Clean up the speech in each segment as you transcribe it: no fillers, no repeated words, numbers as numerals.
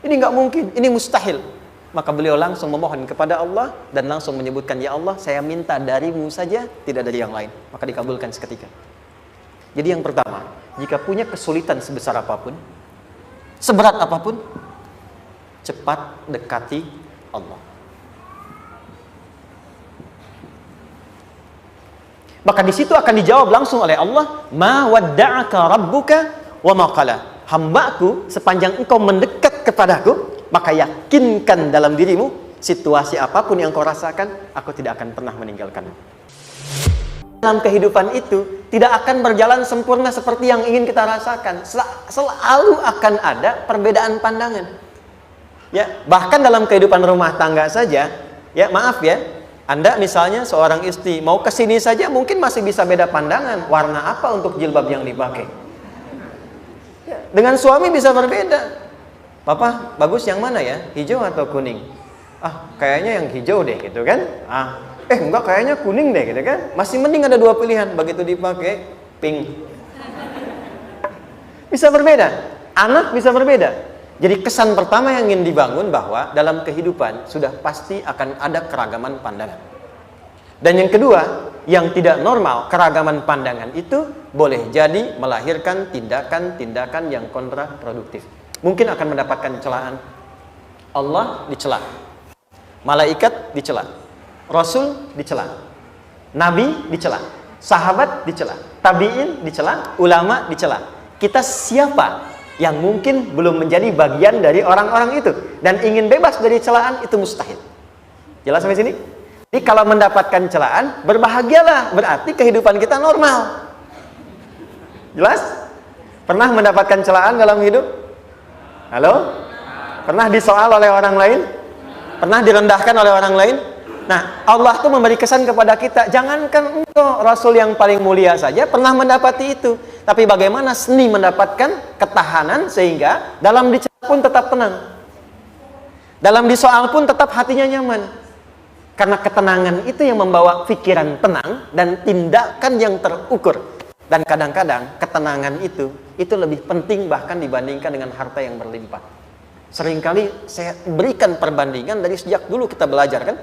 Ini nggak mungkin, ini mustahil. Maka beliau langsung memohon kepada Allah dan langsung menyebutkan, ya Allah, saya minta darimu saja, tidak dari yang lain. Maka dikabulkan seketika. Jadi yang pertama, jika punya kesulitan sebesar apapun, seberat apapun, cepat dekati Allah. Maka di situ akan dijawab langsung oleh Allah, ma wadda'aka rabbuka wa ma qala. Hambaku, sepanjang engkau mendekat kepadaku, maka yakinkan dalam dirimu, situasi apapun yang kau rasakan, aku tidak akan pernah meninggalkanmu. Dalam kehidupan itu tidak akan berjalan sempurna seperti yang ingin kita rasakan. Selalu akan ada perbedaan pandangan. Ya, bahkan dalam kehidupan rumah tangga saja, ya maaf ya, Anda misalnya seorang istri mau ke sini saja mungkin masih bisa beda pandangan, warna apa untuk jilbab yang dipakai. Ya, dengan suami bisa berbeda. Papa, bagus yang mana ya? Hijau atau kuning? Ah, kayaknya yang hijau deh gitu kan? Enggak, kayaknya kuning deh gitu kan? Masih mending ada dua pilihan, begitu dipakai pink. Bisa berbeda. Anak bisa berbeda. Jadi kesan pertama yang ingin dibangun bahwa dalam kehidupan sudah pasti akan ada keragaman pandangan. Dan yang kedua, yang tidak normal, keragaman pandangan itu boleh jadi melahirkan tindakan-tindakan yang kontraproduktif. Mungkin akan mendapatkan celaan. Allah dicela, malaikat dicela, Rasul dicela, Nabi dicela, sahabat dicela, tabi'in dicela, ulama dicela. Kita siapa yang mungkin belum menjadi bagian dari orang-orang itu dan ingin bebas dari celaan? Itu mustahil. Jelas sampai sini? Jadi kalau mendapatkan celaan, berbahagialah, berarti kehidupan kita normal. Jelas? Pernah mendapatkan celaan dalam hidup? Halo? Pernah disoal oleh orang lain? Pernah direndahkan oleh orang lain? Nah, Allah tuh memberi kesan kepada kita, jangankan engkau, Rasul yang paling mulia saja pernah mendapati itu. Tapi bagaimana seni mendapatkan ketahanan sehingga dalam dicela pun tetap tenang. Dalam disoal pun tetap hatinya nyaman. Karena ketenangan itu yang membawa pikiran tenang dan tindakan yang terukur. Dan kadang-kadang ketenangan itu lebih penting bahkan dibandingkan dengan harta yang berlimpah. Seringkali saya berikan perbandingan dari sejak dulu kita belajar kan.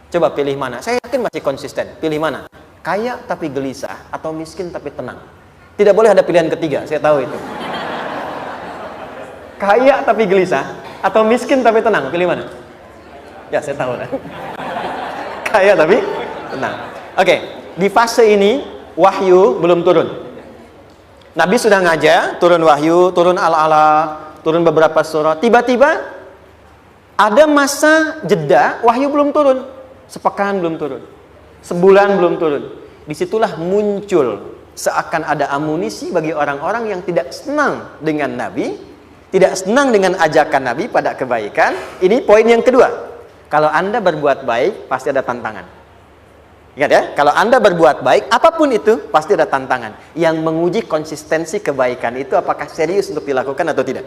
Coba pilih mana? Saya yakin masih konsisten. Pilih mana? Kaya tapi gelisah atau miskin tapi tenang. Tidak boleh ada pilihan ketiga, saya tahu itu. Kaya tapi gelisah atau miskin tapi tenang, pilih mana? Ya, saya tahu lah. Kaya tapi tenang. Oke, di fase ini wahyu belum turun. Nabi sudah ngajar, turun wahyu, turun al-ala, turun beberapa surah. Tiba-tiba ada masa jeda, wahyu belum turun. Sepekan belum turun. Sebulan belum turun. Disitulah muncul seakan ada amunisi bagi orang-orang yang tidak senang dengan Nabi, tidak senang dengan ajakan Nabi pada kebaikan. Ini poin yang kedua. Kalau Anda berbuat baik, pasti ada tantangan. Ingat ya, kalau Anda berbuat baik, apapun itu, pasti ada tantangan. Yang menguji konsistensi kebaikan itu apakah serius untuk dilakukan atau tidak.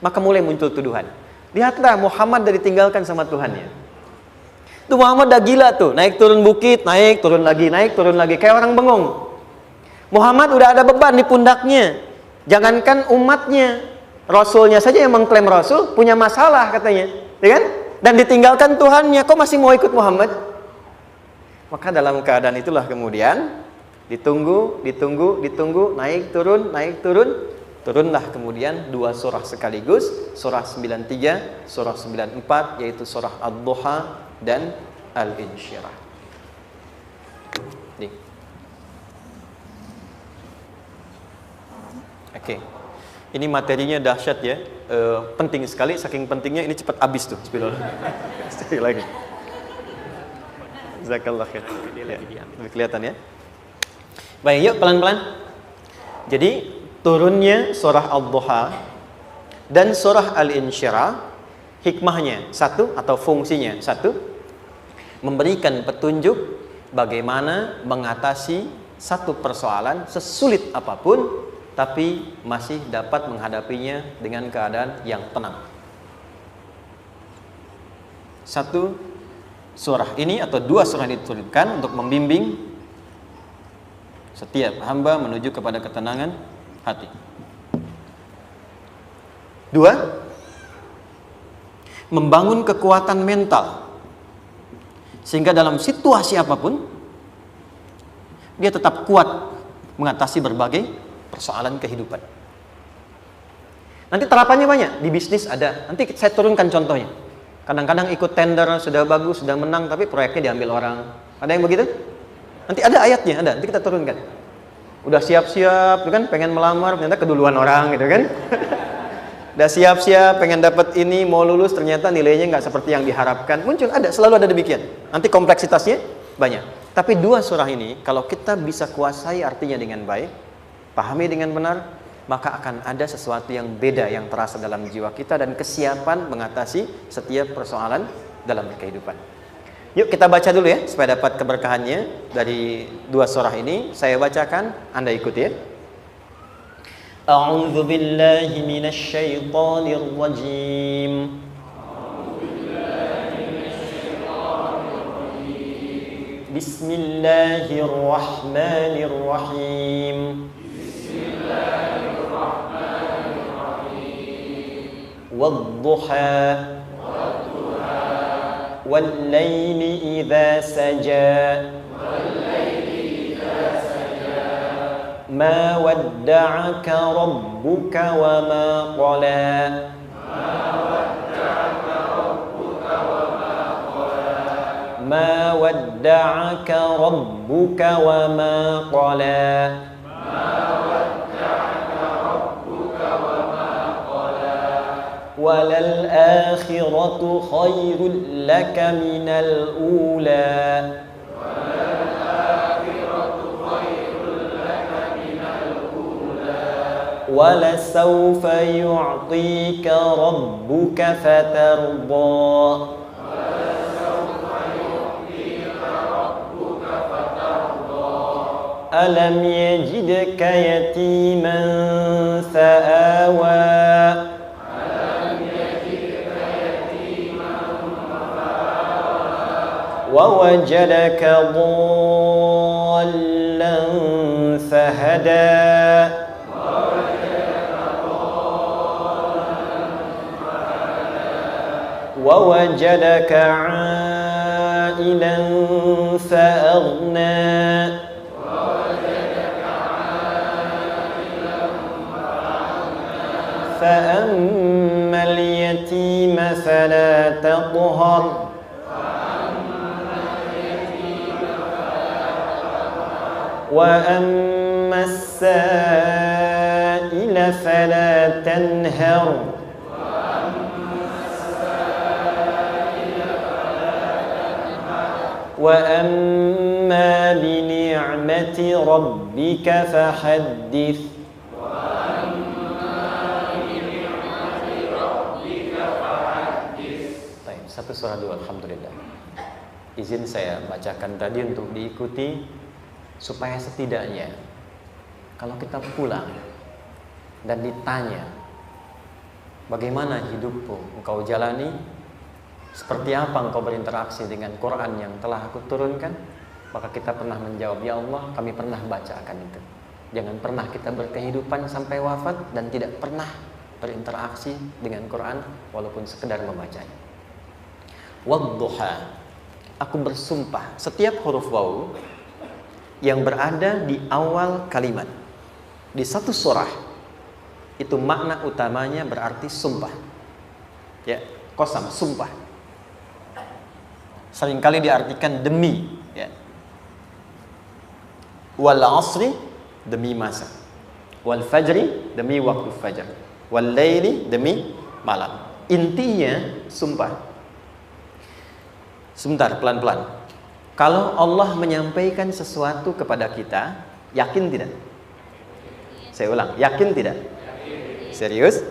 Maka mulai muncul tuduhan. Lihatlah Muhammad dari ditinggalkan sama Tuhannya. Itu Muhammad udah gila tuh, naik turun bukit, naik turun lagi, kayak orang bengong. Muhammad udah ada beban di pundaknya. Jangankan umatnya, Rasulnya saja yang mengklaim Rasul, punya masalah katanya. Ya kan? Dan ditinggalkan Tuhannya, kok masih mau ikut Muhammad? Maka dalam keadaan itulah kemudian ditunggu, naik turun, turunlah kemudian dua surah sekaligus, surah 93, surah 94, yaitu surah Ad-Duha dan Al-Insyirah. Oke. Ini materinya dahsyat ya, penting sekali, saking pentingnya ini cepat habis tuh. Sekali lagi. Jazakallah khair. Ya, kelihatan ya. Baik, yuk pelan-pelan. Jadi turunnya surah Ad-Duha dan surah Al-Insyirah, hikmahnya satu atau fungsinya satu, memberikan petunjuk bagaimana mengatasi satu persoalan sesulit apapun, tapi masih dapat menghadapinya dengan keadaan yang tenang. Satu, surah ini atau dua surah ini diturunkan untuk membimbing setiap hamba menuju kepada ketenangan hati. Dua, membangun kekuatan mental, sehingga dalam situasi apapun dia tetap kuat mengatasi berbagai persoalan kehidupan. Nanti terapannya banyak, di bisnis ada. Nanti saya turunkan contohnya. Kadang-kadang ikut tender, sudah bagus, sudah menang, tapi proyeknya diambil orang. Ada yang begitu? Nanti ada ayatnya, ada. Nanti kita turunkan. Udah siap-siap, kan, pengen melamar, ternyata keduluan orang, gitu kan? Udah siap-siap, pengen dapat ini, mau lulus, ternyata nilainya nggak seperti yang diharapkan. Muncul, ada, selalu ada demikian. Nanti kompleksitasnya banyak. Tapi dua surah ini, kalau kita bisa kuasai artinya dengan baik, pahami dengan benar, maka akan ada sesuatu yang beda yang terasa dalam jiwa kita dan kesiapan mengatasi setiap persoalan dalam kehidupan. Yuk kita baca dulu ya, supaya dapat keberkahannya dari dua surah ini. Saya bacakan, Anda ikuti ya. A'udzu billahi minasy syaithanir rajim. Bismillahirrahmanirrahim. Wadduha والليل إذا سجى ما ودعك ربك وما قلى ما ودعك ربك وما قلى وللآخرة خير لك من الأولى ولسوف يعطيك ربك فترضى ألم يجدك يتيما فآوى ووجدك ضالا فهدى ووجدك عائلا فأغنى فأما اليتيم فلا تقهر وأما السائل فلا تنهر وأما بنعمة ربك فحدث. Baik, satu surah dulu, alhamdulillah. Izin saya bacakan tadi untuk diikuti, supaya setidaknya kalau kita pulang dan ditanya bagaimana hidupmu engkau jalani, seperti apa engkau berinteraksi dengan Quran yang telah aku turunkan, maka kita pernah menjawab, ya Allah, kami pernah bacakan itu. Jangan pernah kita berkehidupan sampai wafat dan tidak pernah berinteraksi dengan Quran walaupun sekedar membacanya. Wadduha, aku bersumpah, setiap huruf waw yang berada di awal kalimat di satu surah itu makna utamanya berarti sumpah. Ya, qasam, sumpah. Seringkali diartikan demi, ya. Wal asri, demi masa. Wal fajri, demi waktu fajar. Wal laili, demi malam. Intinya sumpah. Sebentar, pelan-pelan. Kalau Allah menyampaikan sesuatu kepada kita, yakin tidak? Saya ulang, yakin tidak? Serius?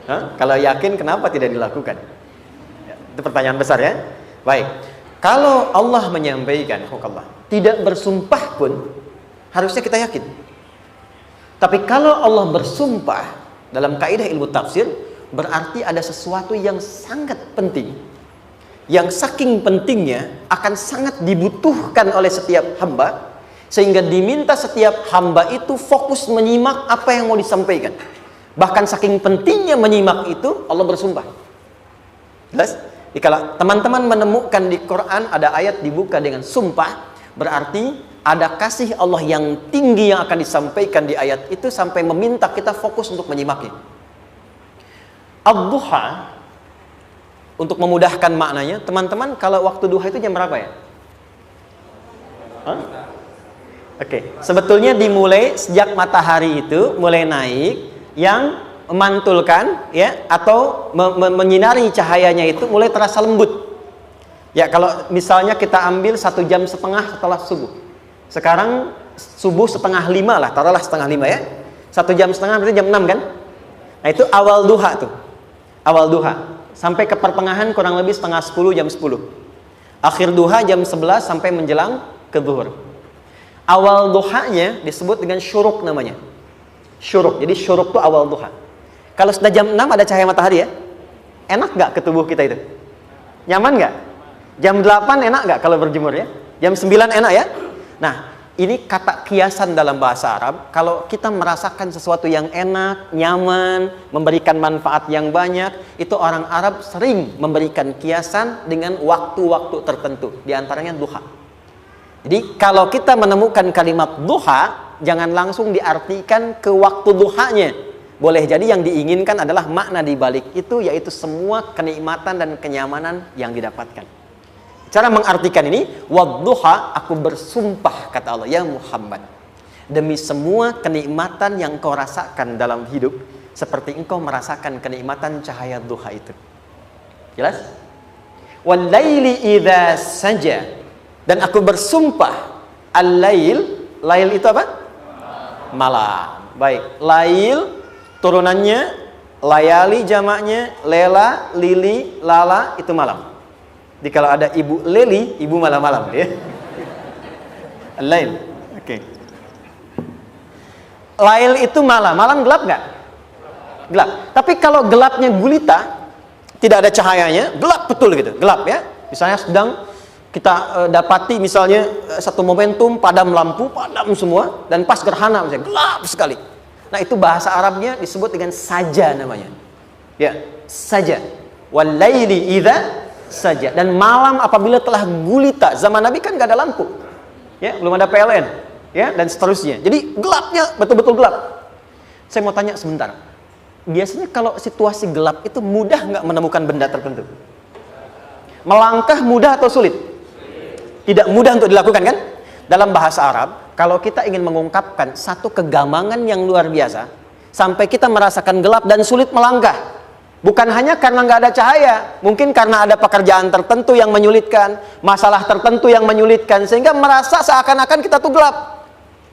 Hah? Kalau yakin, kenapa tidak dilakukan? Itu pertanyaan besar ya. Baik, kalau Allah menyampaikan, tidak bersumpah pun harusnya kita yakin. Tapi kalau Allah bersumpah dalam kaidah ilmu tafsir, berarti ada sesuatu yang sangat penting, yang saking pentingnya akan sangat dibutuhkan oleh setiap hamba, sehingga diminta setiap hamba itu fokus menyimak apa yang mau disampaikan. Bahkan saking pentingnya menyimak itu, Allah bersumpah. Jelas? Jadi kalau teman-teman menemukan di Quran ada ayat dibuka dengan sumpah, berarti ada kasih Allah yang tinggi yang akan disampaikan di ayat itu sampai meminta kita fokus untuk menyimaknya. Ad-duha, untuk memudahkan maknanya, teman-teman kalau waktu duha itu jam berapa ya? Oke, sebetulnya dimulai sejak matahari itu mulai naik, yang memantulkan ya atau menyinari cahayanya itu mulai terasa lembut. Ya kalau misalnya kita ambil 1,5 jam setelah subuh. Sekarang subuh 4:30 lah, taruhlah 4:30 ya. 1,5 jam berarti jam 6 kan? Nah itu awal duha tuh. Awal duha. Sampai ke pertengahan kurang lebih 9:30 jam 10. Akhir duha jam 11 sampai menjelang ke zuhur. Awal duhanya disebut dengan syuruk namanya. Syuruk. Jadi syuruk itu awal duha. Kalau sudah jam 6 ada cahaya matahari ya, enak nggak ke tubuh kita itu? Nyaman nggak? Jam 8 enak nggak kalau berjemur ya? Jam 9 enak ya? Nah, ini kata kiasan dalam bahasa Arab. Kalau kita merasakan sesuatu yang enak, nyaman, memberikan manfaat yang banyak, itu orang Arab sering memberikan kiasan dengan waktu-waktu tertentu. Di antaranya duha. Jadi kalau kita menemukan kalimat duha, jangan langsung diartikan ke waktu duhanya. Boleh jadi yang diinginkan adalah makna di balik itu, yaitu semua kenikmatan dan kenyamanan yang didapatkan. Cara mengartikan ini, wadduha, aku bersumpah kata Allah, ya Muhammad, demi semua kenikmatan yang kau rasakan dalam hidup, seperti engkau merasakan kenikmatan cahaya duha itu. Jelas? Wal laili idza saja, dan aku bersumpah, al-lail, lail itu apa? Malam. Baik, lail turunannya, layali jamaknya, lela, lili, lala, itu malam. Jadi kalau ada ibu leli, ibu malam-malam ya. Lail. Oke. Lail itu malam. Malam gelap nggak? Gelap. Tapi kalau gelapnya gulita, tidak ada cahayanya, gelap betul gitu. Gelap ya. Misalnya sedang kita dapati misalnya satu momentum padam lampu, padam semua, dan pas gerhana misalnya gelap sekali. Nah itu bahasa Arabnya disebut dengan saja namanya. Ya, saja. Wal laili idza saja. Dan malam apabila telah gulita. Zaman Nabi kan nggak ada lampu. Ya, belum ada PLN, ya, dan seterusnya. Jadi gelapnya betul-betul gelap. Saya mau tanya sebentar. Biasanya kalau situasi gelap itu mudah nggak menemukan benda tertentu? Melangkah mudah atau sulit? Tidak mudah untuk dilakukan kan? Dalam bahasa Arab, kalau kita ingin mengungkapkan satu kegamangan yang luar biasa, sampai kita merasakan gelap dan sulit melangkah, bukan hanya karena nggak ada cahaya, mungkin karena ada pekerjaan tertentu yang menyulitkan, masalah tertentu yang menyulitkan, sehingga merasa seakan-akan kita tuh gelap,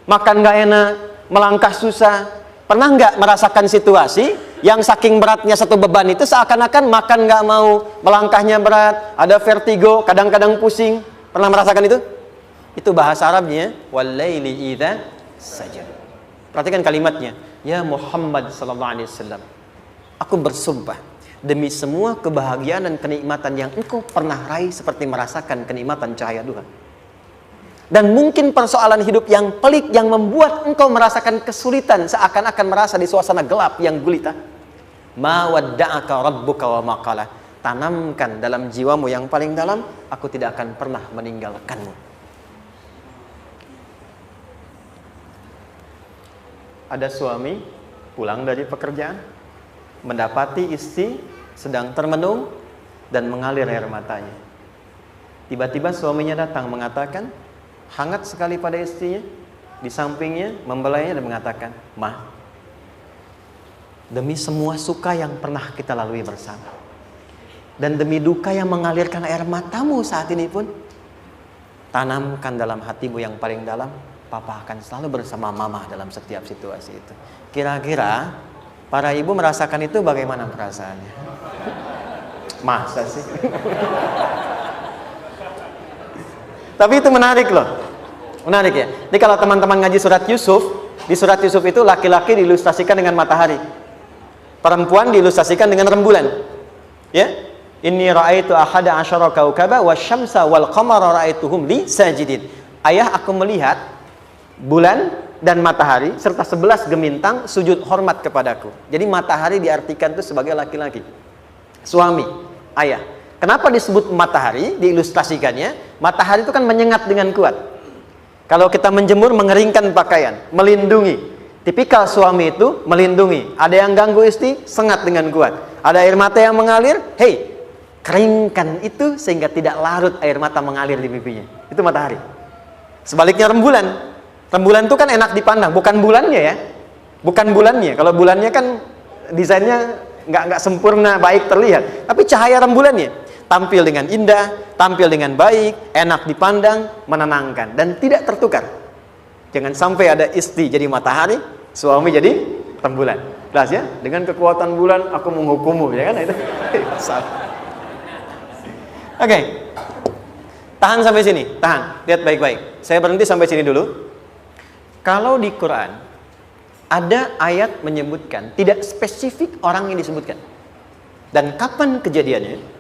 makan nggak enak, melangkah susah. Pernah nggak merasakan situasi yang saking beratnya satu beban itu seakan-akan makan nggak mau, melangkahnya berat, ada vertigo, kadang-kadang pusing. Pernah merasakan itu? Itu bahasa Arabnya walaili idza saja. Perhatikan kalimatnya, ya Muhammad sallallahu alaihi wasallam, aku bersumpah demi semua kebahagiaan dan kenikmatan yang engkau pernah raih seperti merasakan kenikmatan cahaya duha. Dan mungkin persoalan hidup yang pelik yang membuat engkau merasakan kesulitan seakan-akan merasa di suasana gelap yang gulita. Ma wadda'aka rabbuka wa ma qala. Tanamkan dalam jiwamu yang paling dalam, aku tidak akan pernah meninggalkanmu. Ada suami pulang dari pekerjaan, mendapati istri sedang termenung dan mengalir air matanya. Tiba-tiba suaminya datang mengatakan, hangat sekali pada istrinya, di sampingnya membelainya dan mengatakan, "Ma, demi semua suka yang pernah kita lalui bersama, dan demi duka yang mengalirkan air matamu saat ini pun, tanamkan dalam hatimu yang paling dalam, Papa akan selalu bersama Mama dalam setiap situasi itu." Kira-kira para ibu merasakan itu bagaimana perasaannya? Masa sih? Tapi itu menarik loh. Menarik ya. Jadi kalau teman-teman ngaji surat Yusuf, di surat Yusuf itu laki-laki diilustrasikan dengan matahari, perempuan diilustrasikan dengan rembulan. Ya. Inni ra'aitu ahada asyara kaukaba wasyamsa wal qamara ra'aituhum li sajidin. Ayah, aku melihat bulan dan matahari serta 11 gemintang sujud hormat kepadaku. Jadi matahari diartikan itu sebagai laki-laki, suami. ayah. Kenapa disebut matahari? Diilustrasikannya, matahari itu kan menyengat dengan kuat. Kalau kita menjemur, mengeringkan pakaian, melindungi. Tipikal suami itu melindungi. Ada yang ganggu istri, sengat dengan kuat. Ada air mata yang mengalir, hei, keringkan itu sehingga tidak larut air mata mengalir di pipinya. Itu matahari. Sebaliknya rembulan. Rembulan itu kan enak dipandang, bukan bulannya ya. Bukan bulannya. Kalau bulannya kan desainnya nggak sempurna, baik terlihat. Tapi cahaya rembulannya tampil dengan indah, tampil dengan baik, enak dipandang, menenangkan, dan tidak tertukar. Jangan sampai ada istri jadi matahari, suami jadi rembulan. Jelas ya? Dengan kekuatan bulan aku menghukummu, ya kan? Itu salah. Oke. Tahan sampai sini, tahan. Lihat baik-baik. Saya berhenti sampai sini dulu. Kalau di Quran ada ayat menyebutkan, tidak spesifik orang yang disebutkan. Dan kapan kejadiannya?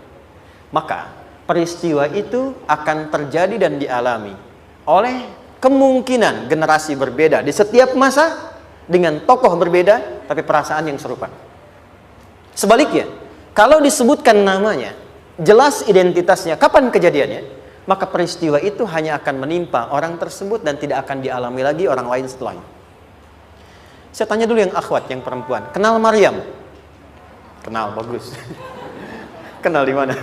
Maka peristiwa itu akan terjadi dan dialami oleh kemungkinan generasi berbeda di setiap masa dengan tokoh berbeda tapi perasaan yang serupa. Sebaliknya, kalau disebutkan namanya, jelas identitasnya, kapan kejadiannya, maka peristiwa itu hanya akan menimpa orang tersebut dan tidak akan dialami lagi orang lain setelahnya. Saya tanya dulu yang akhwat, yang perempuan, kenal Maryam? Kenal, bagus. Kenal di mana?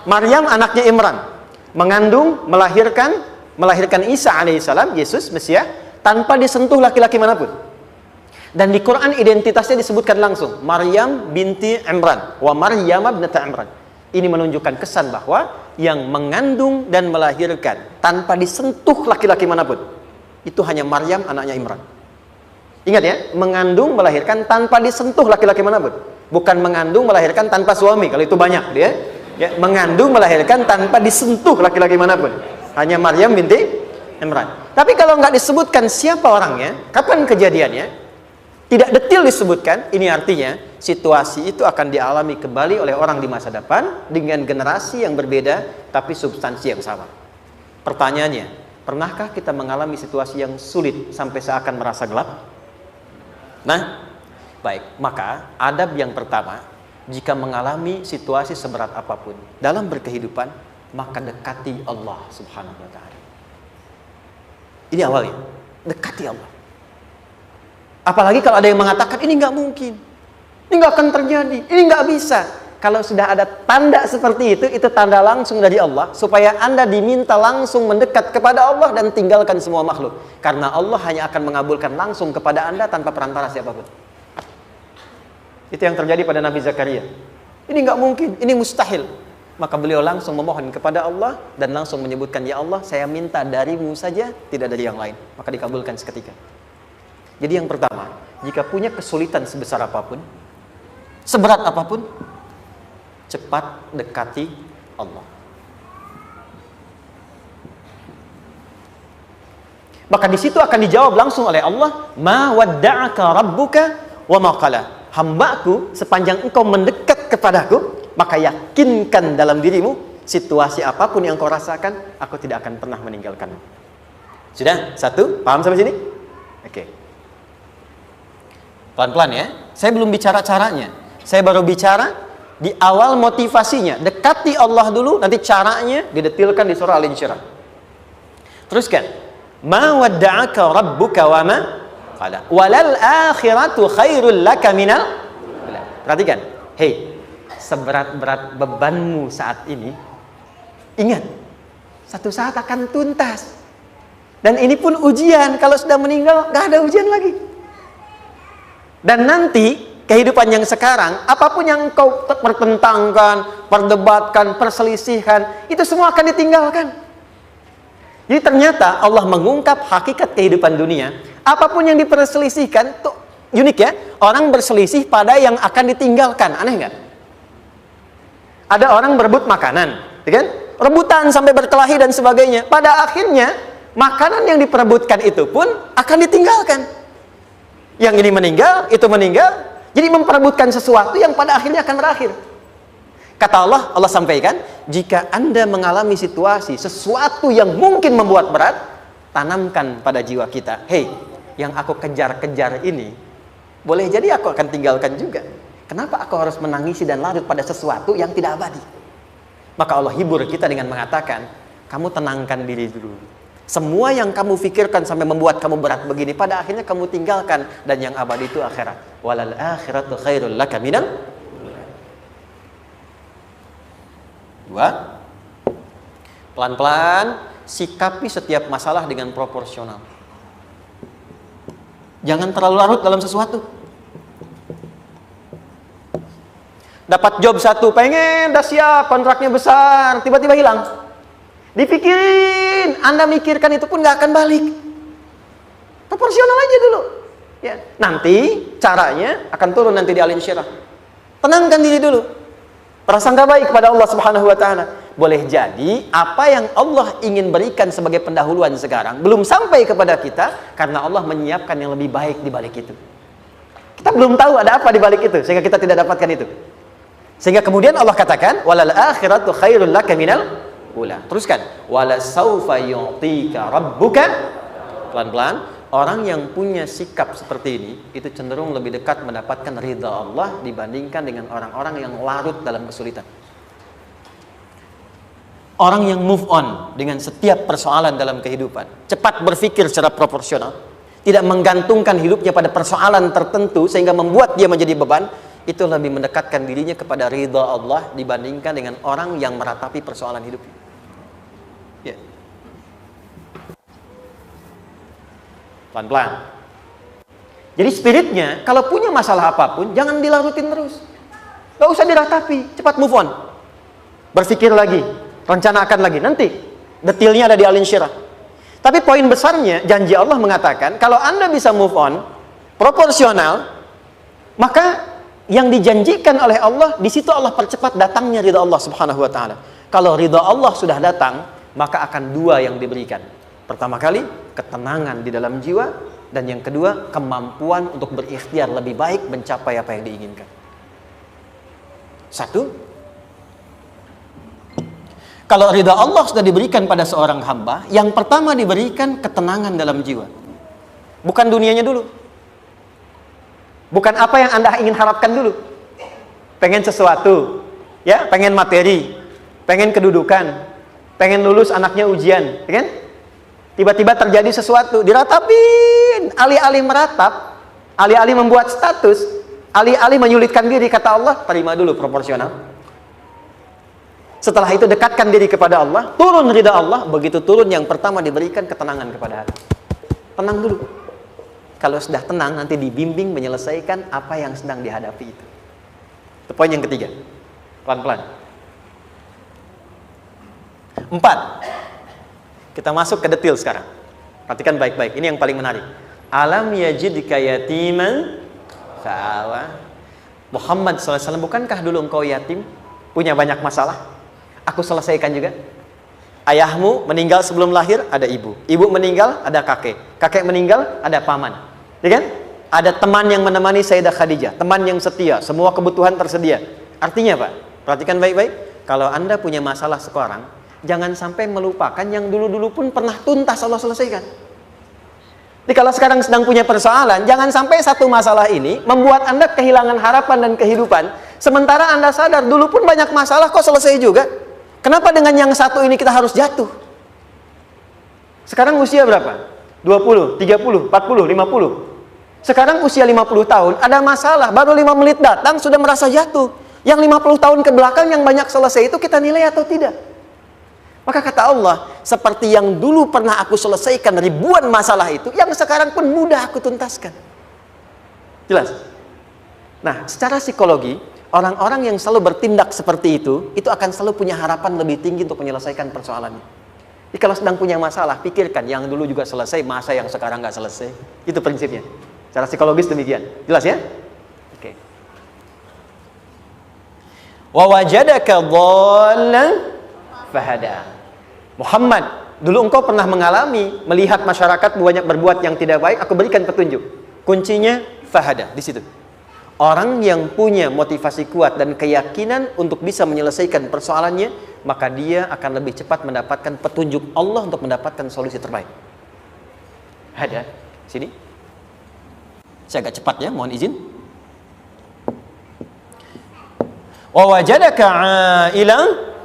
Maryam anaknya Imran, mengandung, melahirkan Isa alaihissalam, Yesus Mesias, tanpa disentuh laki-laki manapun. Dan di Quran identitasnya disebutkan langsung, Maryam binti Imran, wa Maryam ibnata Imran. Ini menunjukkan kesan bahwa yang mengandung dan melahirkan tanpa disentuh laki-laki manapun, itu hanya Maryam anaknya Imran. Ingat ya, mengandung, melahirkan tanpa disentuh laki-laki manapun. Bukan mengandung, melahirkan tanpa suami, kalau itu banyak dia. Ya, mengandung, melahirkan tanpa disentuh laki-laki manapun. Hanya Maryam binti Imran. Tapi kalau nggak disebutkan siapa orangnya, kapan kejadiannya, tidak detail disebutkan, ini artinya situasi itu akan dialami kembali oleh orang di masa depan dengan generasi yang berbeda, tapi substansi yang sama. Pertanyaannya, pernahkah kita mengalami situasi yang sulit sampai seakan merasa gelap? Nah, baik, maka adab yang pertama, jika mengalami situasi seberat apapun dalam berkehidupan, maka dekati Allah Subhanahu wa ta'ala. Ini awalnya, dekati Allah. Apalagi kalau ada yang mengatakan ini nggak mungkin, ini nggak akan terjadi, ini nggak bisa. Kalau sudah ada tanda seperti itu tanda langsung dari Allah, supaya Anda diminta langsung mendekat kepada Allah dan tinggalkan semua makhluk. Karena Allah hanya akan mengabulkan langsung kepada Anda tanpa perantara siapapun. Itu yang terjadi pada Nabi Zakaria. Ini nggak mungkin, ini mustahil. Maka beliau langsung memohon kepada Allah dan langsung menyebutkan, ya Allah, saya minta darimu saja, tidak dari yang lain. Maka dikabulkan seketika. Jadi yang pertama, jika punya kesulitan sebesar apapun, seberat apapun, cepat dekati Allah. Maka di situ akan dijawab langsung oleh Allah, ma wadda'aka rabbuka wa ma qala. Hambaku, sepanjang engkau mendekat kepadaku, maka yakinkan dalam dirimu, situasi apapun yang kau rasakan, aku tidak akan pernah meninggalkanmu. Sudah? Satu? Paham sampai sini? Oke. Pelan-pelan ya. Saya belum bicara caranya. Saya baru bicara di awal motivasinya. Dekati Allah dulu, nanti caranya didetilkan di surah Al-Insyirah. Teruskan. Ma wadda'aka rabbuka wa ma qala. Walal akhiratu khairul laka minal. Perhatikan. Hei, seberat-berat bebanmu saat ini, ingat, satu saat akan tuntas. Dan ini pun ujian. Kalau sudah meninggal, gak ada ujian lagi. Dan nanti kehidupan yang sekarang, apapun yang kau pertentangkan, perdebatkan, perselisihkan, itu semua akan ditinggalkan. Jadi ternyata Allah mengungkap hakikat kehidupan dunia. Apapun yang diperselisihkan, tuh unik ya. Orang berselisih pada yang akan ditinggalkan. Aneh nggak? Ada orang berebut makanan, kan? Rebutan sampai berkelahi dan sebagainya. Pada akhirnya, makanan yang diperebutkan itu pun akan ditinggalkan. Yang ini meninggal, itu meninggal. Jadi memperebutkan sesuatu yang pada akhirnya akan berakhir. Kata Allah, Allah sampaikan, jika Anda mengalami situasi, sesuatu yang mungkin membuat berat, tanamkan pada jiwa kita, hei, yang aku kejar-kejar ini, boleh jadi aku akan tinggalkan juga. Kenapa aku harus menangisi dan larut pada sesuatu yang tidak abadi? Maka Allah hibur kita dengan mengatakan, kamu tenangkan diri dulu. Semua yang kamu pikirkan sampai membuat kamu berat begini, pada akhirnya kamu tinggalkan. Dan yang abadi itu akhirat. Walal akhiratu khairul laka minal. Dua, pelan-pelan sikapi setiap masalah dengan proporsional. Jangan terlalu larut dalam sesuatu. Dapat job satu, pengen, udah siap, kontraknya besar, tiba-tiba hilang. Dipikirin, Anda mikirkan itu pun gak akan balik. Proporsional aja dulu. Ya, nanti caranya akan turun nanti di Al Insyirah. Tenangkan diri dulu. Prasangka baik kepada Allah Subhanahu wa taala. Boleh jadi apa yang Allah ingin berikan sebagai pendahuluan sekarang belum sampai kepada kita karena Allah menyiapkan yang lebih baik di balik itu. Kita belum tahu ada apa di balik itu sehingga kita tidak dapatkan itu. Sehingga kemudian Allah katakan walal akhiratu khairul laka minal ula. Teruskan wala saufa yu'tika rabbuka. Pelan-pelan, orang yang punya sikap seperti ini itu cenderung lebih dekat mendapatkan ridha Allah dibandingkan dengan orang-orang yang larut dalam kesulitan. Orang yang move on dengan setiap persoalan dalam kehidupan, cepat berpikir secara proporsional, tidak menggantungkan hidupnya pada persoalan tertentu sehingga membuat dia menjadi beban, itu lebih mendekatkan dirinya kepada ridha Allah dibandingkan dengan orang yang meratapi persoalan hidupnya. Ya. Pelan-pelan. Jadi spiritnya, kalau punya masalah apapun, jangan dilarutin terus. Gak usah diratapi, cepat move on. Berpikir lagi, rencanakan lagi. Nanti, detailnya ada di Al Insyirah. Tapi poin besarnya, janji Allah mengatakan, kalau Anda bisa move on, proporsional, maka yang dijanjikan oleh Allah, di situ Allah percepat datangnya ridha Allah Subhanahu wa taala. Kalau ridha Allah sudah datang, maka akan dua yang diberikan. Pertama kali, ketenangan di dalam jiwa, dan yang kedua, kemampuan untuk berikhtiar lebih baik mencapai apa yang diinginkan. Satu, kalau ridha Allah sudah diberikan pada seorang hamba, yang pertama diberikan ketenangan dalam jiwa. Bukan dunianya dulu. Bukan apa yang Anda ingin harapkan dulu. Pengen sesuatu, ya, pengen materi, pengen kedudukan, pengen lulus anaknya ujian, ya kan? Tiba-tiba terjadi sesuatu, diratapin, alih-alih meratap, alih-alih membuat status, alih-alih menyulitkan diri, kata Allah, terima dulu proporsional. Setelah itu dekatkan diri kepada Allah, turun ridha Allah, begitu turun yang pertama diberikan ketenangan kepada hati. Tenang dulu. Kalau sudah tenang, nanti dibimbing menyelesaikan apa yang sedang dihadapi itu. Itu poin yang ketiga. Pelan-pelan. 4. Kita masuk ke detail sekarang. Perhatikan baik-baik. Ini yang paling menarik. Alam yajidka yatiman fa'awa. Muhammad SAW, bukankah dulu engkau yatim? Punya banyak masalah? Aku selesaikan juga. Ayahmu meninggal sebelum lahir, ada ibu. Ibu meninggal, ada kakek. Kakek meninggal, ada paman. Ya kan? Ada teman yang menemani Sayyidah Khadijah, teman yang setia, semua kebutuhan tersedia. Artinya apa? Perhatikan baik-baik. Kalau Anda punya masalah sekarang, jangan sampai melupakan yang dulu-dulu pun pernah tuntas Allah selesaikan. Jadi kalau sekarang sedang punya persoalan, jangan sampai satu masalah ini membuat Anda kehilangan harapan dan kehidupan. Sementara Anda sadar, dulu pun banyak masalah, kok selesai juga? Kenapa dengan yang satu ini kita harus jatuh? Sekarang usia berapa? 20, 30, 40, 50. Sekarang usia 50 tahun, ada masalah, baru 5 menit datang, sudah merasa jatuh. Yang 50 tahun ke belakang yang banyak selesai itu kita nilai atau tidak? Maka kata Allah, seperti yang dulu pernah aku selesaikan ribuan masalah itu, yang sekarang pun mudah aku tuntaskan. Jelas? Nah, secara psikologi, orang-orang yang selalu bertindak seperti itu akan selalu punya harapan lebih tinggi untuk menyelesaikan persoalannya. Jadi kalau sedang punya masalah, pikirkan yang dulu juga selesai, masa yang sekarang nggak selesai. Itu prinsipnya. Secara psikologis demikian. Jelas ya? Oke. Wa wajadaka dhallan fahada. Muhammad, dulu engkau pernah mengalami melihat masyarakat banyak berbuat yang tidak baik, aku berikan petunjuk. Kuncinya fahada di situ. Orang yang punya motivasi kuat dan keyakinan untuk bisa menyelesaikan persoalannya, maka dia akan lebih cepat mendapatkan petunjuk Allah untuk mendapatkan solusi terbaik. Ada sini. Saya agak cepat ya, mohon izin. Wa wajadaka 'ailan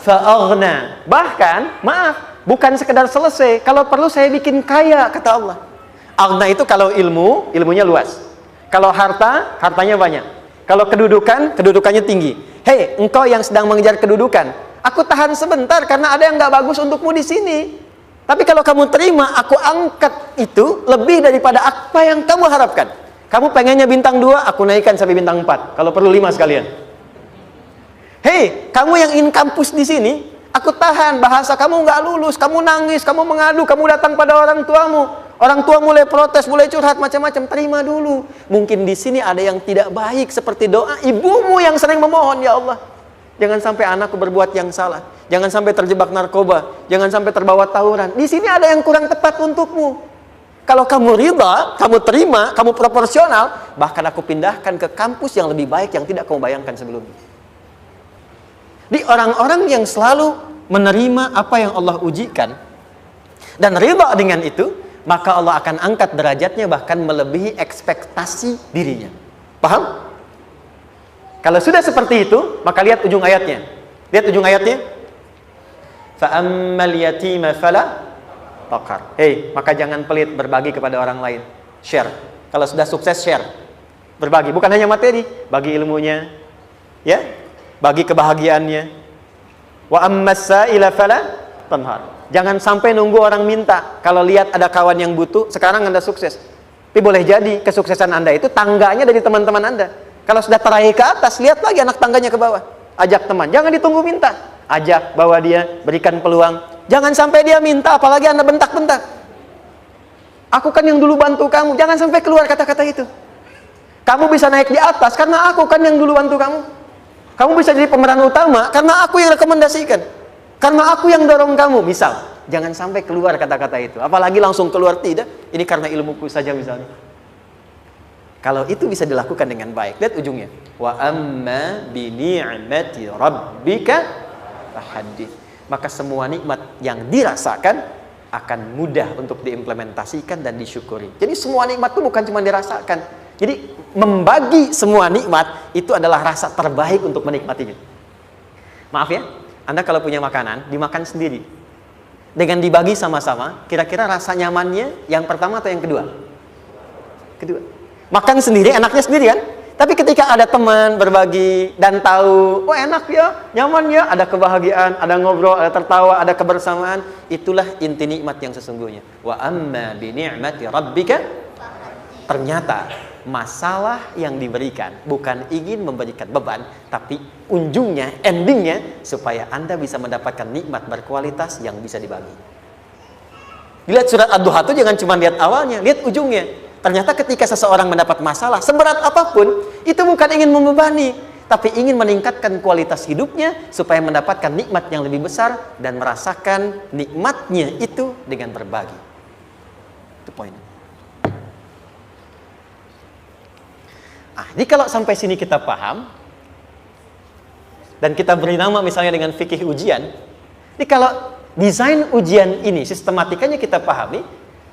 fa'aghna. Bahkan, maaf, bukan sekedar selesai, kalau perlu saya bikin kaya, kata Allah. Aghna itu kalau ilmunya luas. Kalau harta, hartanya banyak. Kalau kedudukan, kedudukannya tinggi. Hei, engkau yang sedang mengejar kedudukan, aku tahan sebentar karena ada yang nggak bagus untukmu di sini. Tapi kalau kamu terima, aku angkat itu lebih daripada apa yang kamu harapkan. Kamu pengennya bintang 2, aku naikkan sampai bintang 4. Kalau perlu 5 sekalian. Hei, kamu yang in kampus di sini, aku tahan. Bahasa kamu nggak lulus, kamu nangis, kamu mengadu, kamu datang pada orang tuamu. Orang tua mulai protes, mulai curhat macam-macam. Terima dulu. Mungkin di sini ada yang tidak baik seperti doa ibumu yang sering memohon, ya Allah, jangan sampai anakku berbuat yang salah. Jangan sampai terjebak narkoba. Jangan sampai terbawa tawuran. Di sini ada yang kurang tepat untukmu. Kalau kamu ridha, kamu terima, kamu proporsional, bahkan aku pindahkan ke kampus yang lebih baik yang tidak kamu bayangkan sebelumnya. Di orang-orang yang selalu menerima apa yang Allah ujikan dan ridha dengan itu, maka Allah akan angkat derajatnya bahkan melebihi ekspektasi dirinya. Paham? Kalau sudah seperti itu, maka lihat ujung ayatnya. Lihat ujung ayatnya. Fa'ammal yatima fala taqhar. Hei, maka jangan pelit berbagi kepada orang lain. Share. Kalau sudah sukses, share. Berbagi, bukan hanya materi, bagi ilmunya, ya, bagi kebahagiaannya. Wa ammas sa'ila fala tanhar. Jangan sampai nunggu orang minta. Kalau lihat ada kawan yang butuh, sekarang Anda sukses. Tapi boleh jadi kesuksesan Anda itu tangganya dari teman-teman Anda. Kalau sudah teraih ke atas, lihat lagi anak tangganya ke bawah. Ajak teman, jangan ditunggu minta. Ajak, bawa dia, berikan peluang. Jangan sampai dia minta, apalagi Anda bentak-bentak. Aku kan yang dulu bantu kamu. Jangan sampai keluar kata-kata itu. Kamu bisa naik di atas karena aku kan yang dulu bantu kamu. Kamu bisa jadi pemeran utama karena aku yang rekomendasikan. Karena aku yang dorong kamu, misal. Jangan sampai keluar kata-kata itu. Apalagi langsung keluar, tidak. Ini karena ilmuku saja misalnya. Kalau itu bisa dilakukan dengan baik, lihat ujungnya. Wa amma bi ni'mati rabbika fahaddits. Maka semua nikmat yang dirasakan akan mudah untuk diimplementasikan dan disyukuri. Jadi semua nikmat itu bukan cuma dirasakan. Jadi membagi semua nikmat itu adalah rasa terbaik untuk menikmatinya. Maaf ya, Anda kalau punya makanan, dimakan sendiri. Dengan dibagi sama-sama, kira-kira rasa nyamannya yang pertama atau yang kedua? Kedua. Makan sendiri, enaknya sendiri kan? Tapi ketika ada teman berbagi dan tahu, oh enak ya, nyaman ya, ada kebahagiaan, ada ngobrol, ada tertawa, ada kebersamaan, itulah inti nikmat yang sesungguhnya. Wa amma bi ni'mati rabbika. Ternyata masalah yang diberikan bukan ingin memberikan beban, tapi ujungnya, endingnya supaya Anda bisa mendapatkan nikmat berkualitas yang bisa dibagi. Lihat surat Ad-Duha itu jangan cuma lihat awalnya, lihat ujungnya. Ternyata ketika seseorang mendapat masalah seberat apapun, itu bukan ingin membebani, tapi ingin meningkatkan kualitas hidupnya supaya mendapatkan nikmat yang lebih besar dan merasakan nikmatnya itu dengan berbagi. Itu poinnya. Jadi kalau sampai sini kita paham dan kita beri nama misalnya dengan fikih ujian, jadi kalau desain ujian ini sistematikanya kita pahami,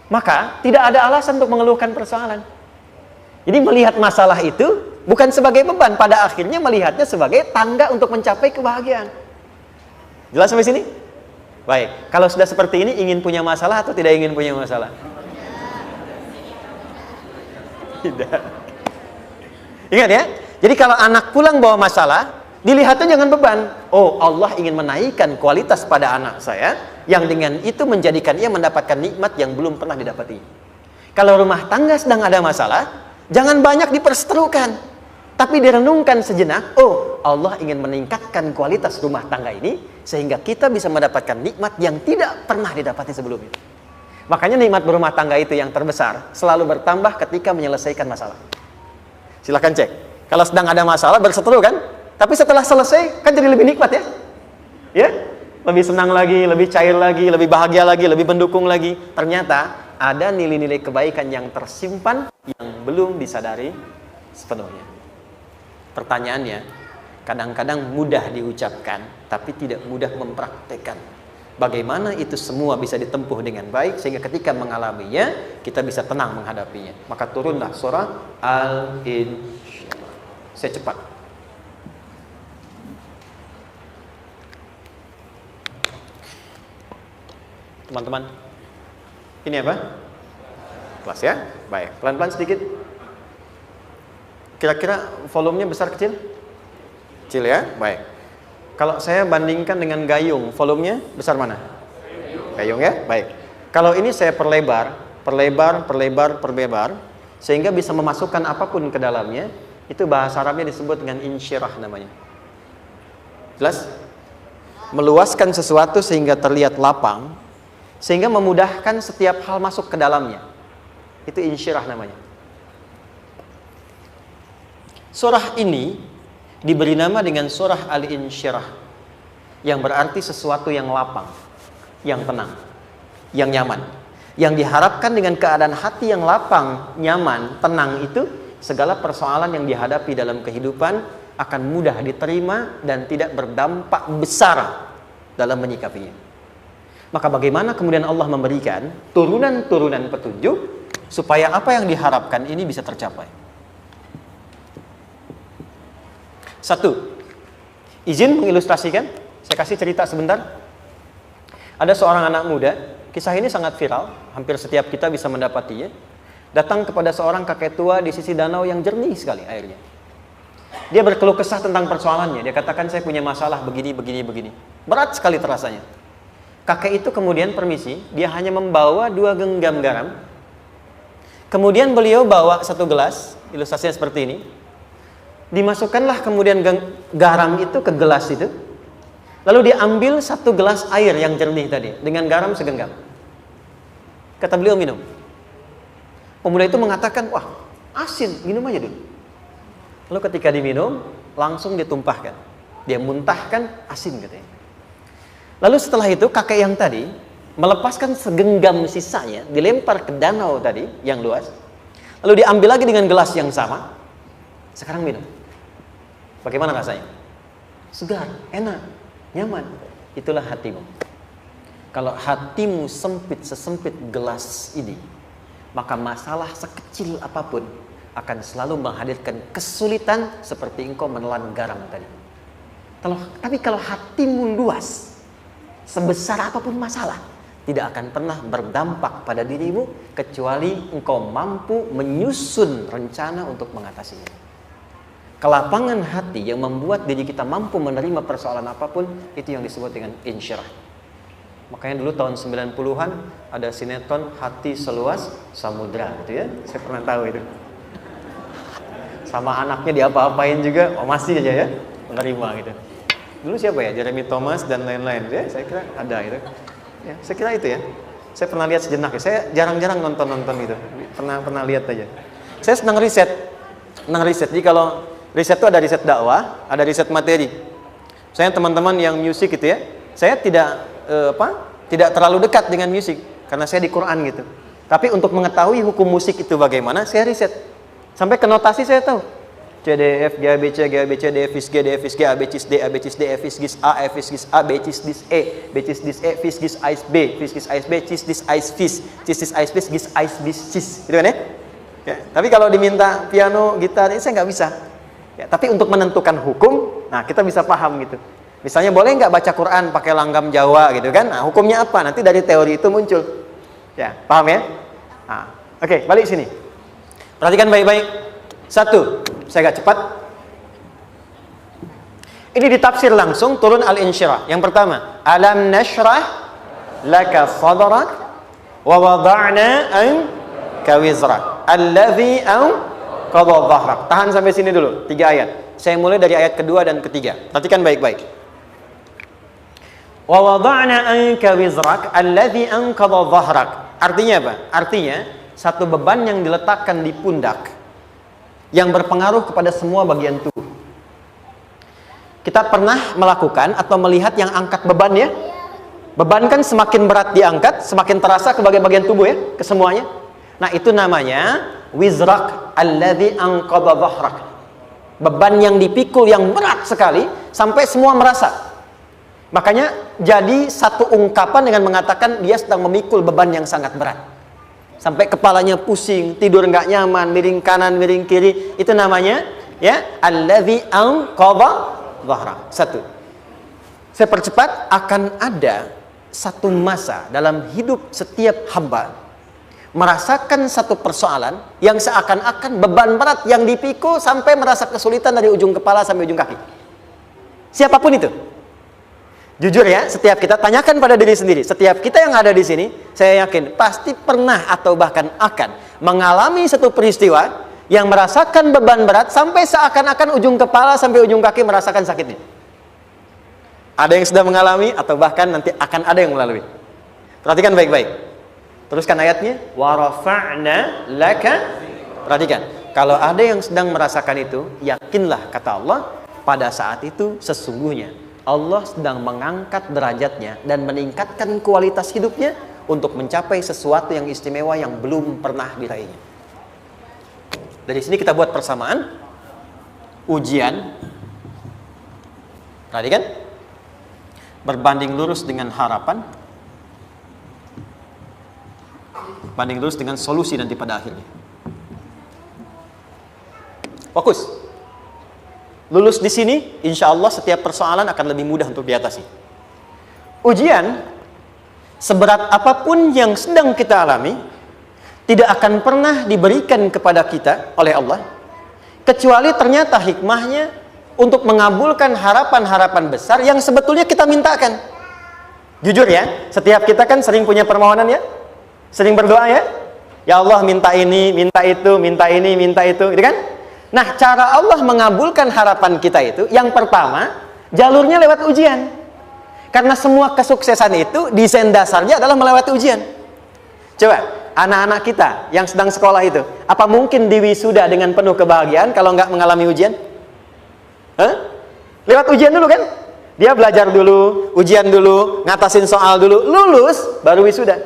maka tidak ada alasan untuk mengeluhkan persoalan. Jadi melihat masalah itu bukan sebagai beban, pada akhirnya melihatnya sebagai tangga untuk mencapai kebahagiaan. Jelas sampai sini? Baik, kalau sudah seperti ini ingin punya masalah atau tidak ingin punya masalah? Tidak. Ingat ya, jadi kalau anak pulang bawa masalah, dilihatnya jangan beban. Oh, Allah ingin menaikkan kualitas pada anak saya, yang dengan itu menjadikan ia mendapatkan nikmat yang belum pernah didapati. Kalau rumah tangga sedang ada masalah, jangan banyak diperseterukan, tapi direnungkan sejenak. Oh, Allah ingin meningkatkan kualitas rumah tangga ini, sehingga kita bisa mendapatkan nikmat yang tidak pernah didapati sebelumnya. Makanya nikmat berumah tangga itu yang terbesar, selalu bertambah ketika menyelesaikan masalah. Silahkan cek. Kalau sedang ada masalah berseteru kan, tapi setelah selesai kan jadi lebih nikmat ya. Ya, lebih senang lagi, lebih cair lagi, lebih bahagia lagi, lebih mendukung lagi. Ternyata ada nilai-nilai kebaikan yang tersimpan yang belum disadari sepenuhnya. Pertanyaannya, kadang-kadang mudah diucapkan, tapi tidak mudah mempraktekkan. Bagaimana itu semua bisa ditempuh dengan baik sehingga ketika mengalaminya kita bisa tenang menghadapinya. Maka turunlah surah Al-Insyirah. Saya cepat. teman-teman? Ini apa? Kelas ya? Baik, pelan-pelan sedikit. Kira-kira volumenya besar kecil? Kecil ya? Baik. Kalau saya bandingkan dengan gayung, volumenya besar mana? Gayung ya? Baik. Kalau ini saya perlebar, sehingga bisa memasukkan apapun ke dalamnya, itu bahasa Arabnya disebut dengan insyirah namanya. Jelas? Meluaskan sesuatu sehingga terlihat lapang, sehingga memudahkan setiap hal masuk ke dalamnya. Itu insyirah namanya. Surah ini diberi nama dengan surah Al-Insyirah, yang berarti sesuatu yang lapang, yang tenang, yang nyaman. Yang diharapkan dengan keadaan hati yang lapang, nyaman, tenang itu, segala persoalan yang dihadapi dalam kehidupan akan mudah diterima dan tidak berdampak besar dalam menyikapinya. Maka bagaimana kemudian Allah memberikan turunan-turunan petunjuk supaya apa yang diharapkan ini bisa tercapai? Satu, izin mengilustrasikan. Saya kasih cerita sebentar. Ada seorang anak muda, kisah ini sangat viral, hampir setiap kita bisa mendapatinya. Datang kepada seorang kakek tua di sisi danau yang jernih sekali airnya. Dia berkeluh kesah tentang persoalannya. Dia katakan, saya punya masalah begini. Berat sekali terasanya. Kakek itu kemudian permisi, dia hanya membawa 2 genggam garam. Kemudian beliau bawa 1 gelas, ilustrasinya seperti ini. Dimasukkanlah kemudian garam itu ke gelas itu. Lalu diambil 1 gelas air yang jernih tadi, dengan garam segenggam. Kata beliau, minum. Pemuda itu mengatakan, wah asin, minum aja dulu. Lalu ketika diminum, langsung ditumpahkan. Dia muntahkan, asin katanya. Lalu setelah itu kakek yang tadi melepaskan segenggam sisanya, dilempar ke danau tadi yang luas. Lalu diambil lagi dengan gelas yang sama. Sekarang minum. Bagaimana rasanya? Segar, enak, nyaman. Itulah hatimu. Kalau hatimu sempit sesempit gelas ini, maka masalah sekecil apapun akan selalu menghadirkan kesulitan seperti engkau menelan garam tadi. Tapi kalau hatimu luas, sebesar apapun masalah, tidak akan pernah berdampak pada dirimu kecuali engkau mampu menyusun rencana untuk mengatasinya. Kelapangan hati yang membuat diri kita mampu menerima persoalan apapun, itu yang disebut dengan insyirah. Makanya dulu tahun 90-an ada sinetron Hati Seluas Samudra gitu ya. Saya pernah tahu itu. Sama anaknya diapa-apain juga, masih aja ya menerima gitu. Dulu siapa ya? Jeremy Thomas dan lain-lain ya. Saya kira ada itu. Ya, saya kira itu ya. Saya pernah lihat sejenak ya. Saya jarang-jarang nonton itu. Pernah lihat aja. Saya senang riset. Jadi kalau riset itu ada riset dakwah, ada riset materi. Saya teman-teman yang musik gitu ya. Saya tidak terlalu dekat dengan musik karena saya di Quran gitu. Tapi untuk mengetahui hukum musik itu bagaimana, saya riset. Sampai ke notasi saya tahu. C, D, F, G, A, B, C, G, A, B, C, D, F, G, D, F, G, A, B, C, D, A, B, C, D, F, G, A, F, G, A, B, C, D, E, B, C, D, E, F, G, Ais, B, F, G, Ais, B, C, D, Ais, Fis, C, D, Ais, B, G, Ais, Bis, Cis. Gitu kan ya? Ya? Tapi kalau diminta piano, gitar, ini saya nggak bisa. Ya, tapi untuk menentukan hukum, nah kita bisa paham gitu. Misalnya boleh nggak baca Quran pakai langgam Jawa gitu kan? Nah, hukumnya apa? Nanti dari teori itu muncul. Ya, paham ya? Nah, oke, balik sini. Perhatikan baik-baik. 1, saya agak cepat. Ini ditafsir langsung turun Al-Insyirah. Yang pertama, alam nashrah laka sadrak wa wada'na anka wizrak allazi anqadha dhahrak. Tahan sampai sini dulu, 3 ayat. Saya mulai dari ayat kedua dan ketiga. Perhatikan baik-baik. Wa wada'na anka wizrak allazi anqadha dhahrak. Artinya apa? Artinya satu beban yang diletakkan di pundak yang berpengaruh kepada semua bagian tubuh. Kita pernah melakukan atau melihat yang angkat beban ya? Beban kan semakin berat diangkat, semakin terasa ke bagian-bagian tubuh ya, ke semuanya. Nah, itu namanya wizrak alladzi anqadha dhahrak. Beban yang dipikul yang berat sekali sampai semua merasa. Makanya jadi satu ungkapan dengan mengatakan dia sedang memikul beban yang sangat berat. Sampai kepalanya pusing, tidur nggak nyaman, miring kanan, miring kiri. Itu namanya ya allazi anqadha dhahrak. 1. Saya percepat, akan ada satu masa dalam hidup setiap hamba merasakan satu persoalan yang seakan-akan beban berat yang dipikul sampai merasa kesulitan dari ujung kepala sampai ujung kaki. Siapapun itu. Jujur ya, setiap kita tanyakan pada diri sendiri. Setiap kita yang ada di sini, saya yakin pasti pernah atau bahkan akan mengalami satu peristiwa yang merasakan beban berat sampai seakan-akan ujung kepala sampai ujung kaki merasakan sakitnya. Ada yang sudah mengalami atau bahkan nanti akan ada yang melalui. Perhatikan baik-baik. Teruskan ayatnya. Wa rafa'na laka. Perhatikan. Kalau ada yang sedang merasakan itu, yakinlah kata Allah, pada saat itu sesungguhnya Allah sedang mengangkat derajatnya dan meningkatkan kualitas hidupnya untuk mencapai sesuatu yang istimewa yang belum pernah diraihnya. Dari sini kita buat persamaan. Ujian. Tadi kan? Berbanding lurus dengan harapan. Banding lurus dengan solusi nanti pada akhirnya. Fokus. Lulus di sini, insya Allah setiap persoalan akan lebih mudah untuk diatasi. Ujian, seberat apapun yang sedang kita alami, tidak akan pernah diberikan kepada kita oleh Allah, kecuali ternyata hikmahnya untuk mengabulkan harapan-harapan besar yang sebetulnya kita mintakan. Jujur ya, setiap kita kan sering punya permohonan ya, sering berdoa ya, ya Allah minta ini, minta itu, minta ini, minta itu, gitu kan? Nah, cara Allah mengabulkan harapan kita itu, yang pertama, jalurnya lewat ujian. Karena semua kesuksesan itu, desain dasarnya adalah melewati ujian. Coba, anak-anak kita yang sedang sekolah itu, apa mungkin diwisuda dengan penuh kebahagiaan kalau nggak mengalami ujian? Hah? Lewat ujian dulu kan? Dia belajar dulu, ujian dulu, ngatasin soal dulu, lulus, baru wisuda.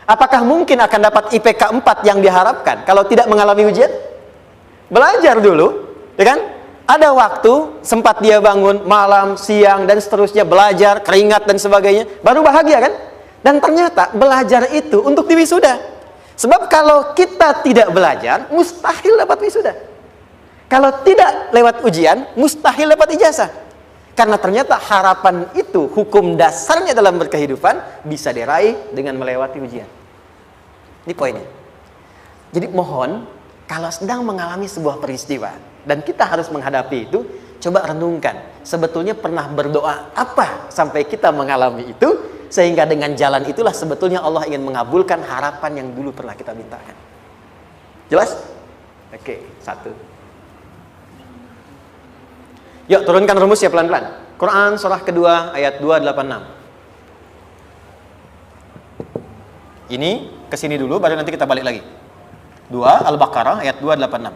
Apakah mungkin akan dapat IPK 4 yang diharapkan kalau tidak mengalami ujian? Belajar dulu, ya kan? Ada waktu, sempat dia bangun malam, siang, dan seterusnya belajar, keringat dan sebagainya, baru bahagia kan? Dan ternyata belajar itu untuk diwisuda. Sebab kalau kita tidak belajar, mustahil dapat wisuda. Kalau tidak lewat ujian, mustahil dapat ijazah. Karena ternyata harapan itu, hukum dasarnya dalam berkehidupan, bisa diraih dengan melewati ujian. Ini poinnya. Jadi mohon, kalau sedang mengalami sebuah peristiwa dan kita harus menghadapi itu, coba renungkan, sebetulnya pernah berdoa apa sampai kita mengalami itu, sehingga dengan jalan itulah sebetulnya Allah ingin mengabulkan harapan yang dulu pernah kita mintakan. Jelas? Oke, satu. Yuk turunkan rumus ya pelan-pelan. Quran surah kedua ayat 286. Ini kesini dulu, baru nanti kita balik lagi. 2 Al-Baqarah ayat 286.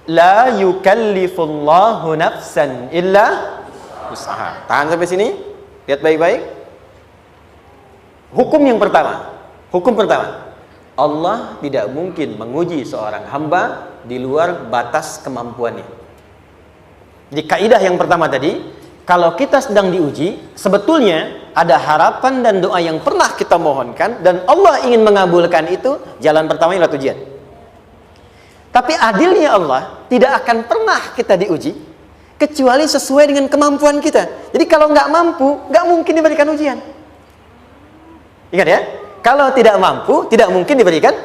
La yukallifullahu nafsan illa wus'aha. Tahan sampai sini. Lihat baik-baik. Hukum yang pertama. Hukum pertama. Allah tidak mungkin menguji seorang hamba di luar batas kemampuannya. Jadi kaidah yang pertama tadi, kalau kita sedang diuji, sebetulnya ada harapan dan doa yang pernah kita mohonkan dan Allah ingin mengabulkan itu, jalan pertama adalah ujian. Tapi adilnya Allah, tidak akan pernah kita diuji kecuali sesuai dengan kemampuan kita. Jadi kalau nggak mampu, nggak mungkin diberikan ujian. Ingat ya, kalau tidak mampu, tidak mungkin diberikan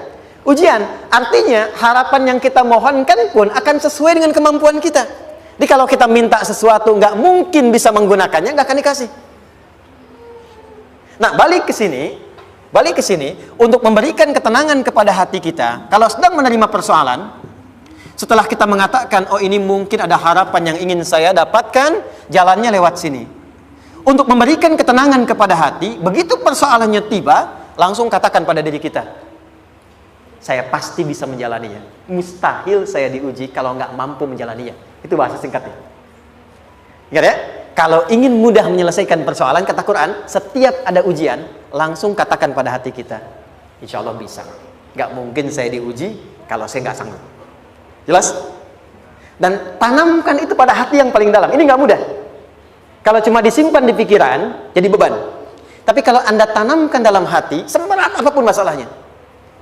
ujian. Artinya harapan yang kita mohonkan pun akan sesuai dengan kemampuan kita. Jadi kalau kita minta sesuatu nggak mungkin bisa menggunakannya, nggak akan dikasih. Nah, balik ke sini untuk memberikan ketenangan kepada hati kita. Kalau sedang menerima persoalan, setelah kita mengatakan, oh ini mungkin ada harapan yang ingin saya dapatkan, jalannya lewat sini. Untuk memberikan ketenangan kepada hati, begitu persoalannya tiba, langsung katakan pada diri kita, saya pasti bisa menjalaninya. Mustahil saya diuji kalau nggak mampu menjalaninya. Itu bahasa singkatnya. Ingat ya? Kalau ingin mudah menyelesaikan persoalan, kata Quran, setiap ada ujian, langsung katakan pada hati kita, insya Allah bisa. Gak mungkin saya diuji kalau saya nggak sanggup. Jelas? Dan tanamkan itu pada hati yang paling dalam. Ini nggak mudah. Kalau cuma disimpan di pikiran, jadi beban. Tapi kalau Anda tanamkan dalam hati, seberat apapun masalahnya,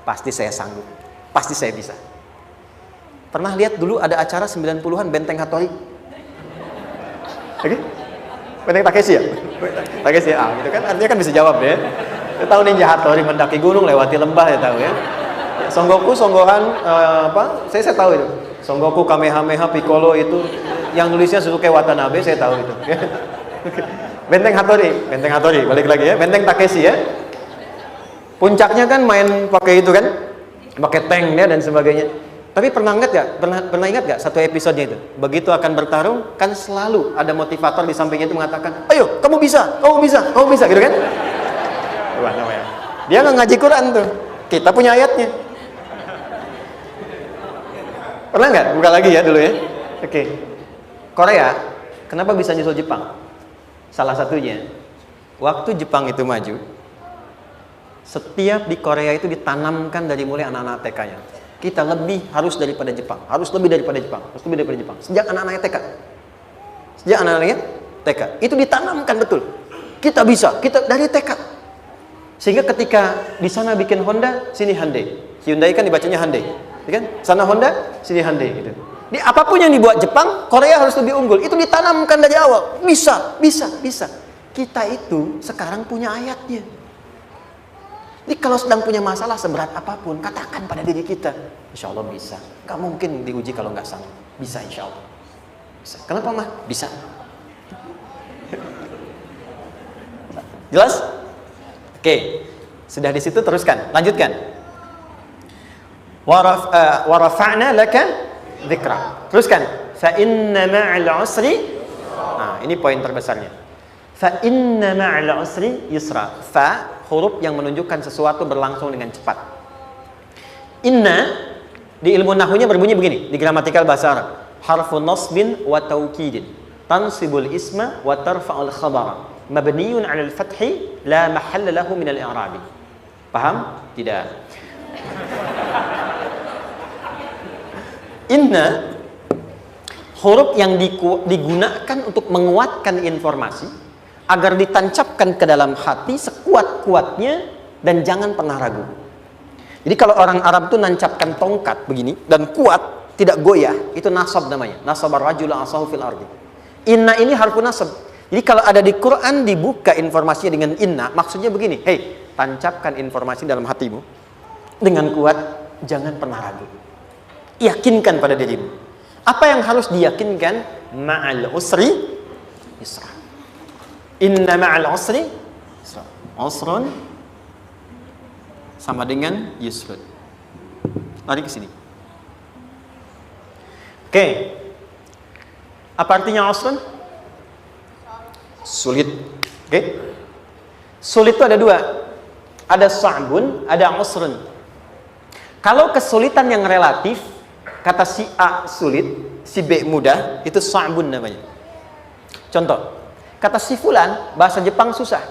pasti saya sanggup. Pasti saya bisa. Pernah lihat dulu ada acara 90-an Benteng Hattori? Oke? Benteng Takeshi ya? Takeshi ya, gitu kan artinya kan bisa jawab ya. Saya tahu Ninja Hattori mendaki gunung lewati lembah ya tahu ya. Son Goku, Son Gohan, apa? Saya tahu itu. Son Goku, Kamehameha, Piccolo itu yang nulisnya Suzuki Watanabe, saya tahu itu. Benteng Hattori, balik lagi ya. Benteng Takeshi ya. Puncaknya kan main pakai itu kan, pakai tanknya dan sebagainya. Tapi pernah ingat gak satu episodenya itu? Begitu akan bertarung, kan selalu ada motivator di sampingnya itu mengatakan, ayo kamu bisa, gitu kan? Wah, namanya. Dia nggak ngaji Quran tuh, kita punya ayatnya. Pernah nggak? Buka lagi ya dulu ya. Oke. Korea, kenapa bisa nyusul Jepang? Salah satunya, waktu Jepang itu maju, setiap di Korea itu ditanamkan dari mulai anak-anak TK-nya. Kita harus lebih daripada Jepang. Sejak anak-anaknya TK. Itu ditanamkan betul. Kita bisa, kita dari TK. Sehingga ketika di sana bikin Honda, sini Hyundai. Hyundai kan dibacanya Hyundai, ya kan? Sana Honda, sini Hyundai gitu. Di apapun yang dibuat Jepang, Korea harus lebih unggul. Itu ditanamkan dari awal. Bisa. Kita itu sekarang punya ayatnya. Jadi kalau sedang punya masalah seberat apapun, katakan pada diri kita, insya Allah bisa. Gak mungkin diuji kalau nggak sanggup. Bisa insya Allah. Bisa. Kenapa mah? Bisa. Jelas? Oke. Sudah di situ teruskan. Lanjutkan. Warafa'na laka dzikra. Teruskan. Fa inna ma'al usri. Nah, ini poin terbesarnya. Fa inna ma'al usri yusra. Fa huruf yang menunjukkan sesuatu berlangsung dengan cepat. Inna di ilmu nahwunya berbunyi begini, di gramatikal bahasa Arab. Harfu nasbin wa taukidin. Tansibul isma wa tarfa'ul khabara. Mabniyun 'alal fathi la mahalla lahu min al-i'rabi. Paham? Tidak. Inna huruf yang digunakan untuk menguatkan informasi agar ditancapkan ke dalam hati sekuat-kuatnya dan jangan pernah ragu. Jadi kalau orang Arab itu nancapkan tongkat begini dan kuat, tidak goyah, itu nasab namanya. Nasabar rajula asahu fil ardi. Inna ini harfu nasab. Jadi kalau ada di Quran dibuka informasinya dengan inna, maksudnya begini, hei, tancapkan informasi dalam hatimu dengan kuat, jangan pernah ragu. Yakinkan pada dirimu. Apa yang harus diyakinkan? Ma'al usri yusra. Inna ma'al usri yusra. Usrun sama dengan yusrun. Lari ke sini. Oke. Apa artinya usrun? Sulit. Oke. Sulit itu ada dua. Ada sa'bun, ada usrun. Kalau kesulitan yang relatif, kata si A sulit, si B mudah, itu sa'bun namanya. Contoh, kata si fulan, bahasa Jepang susah.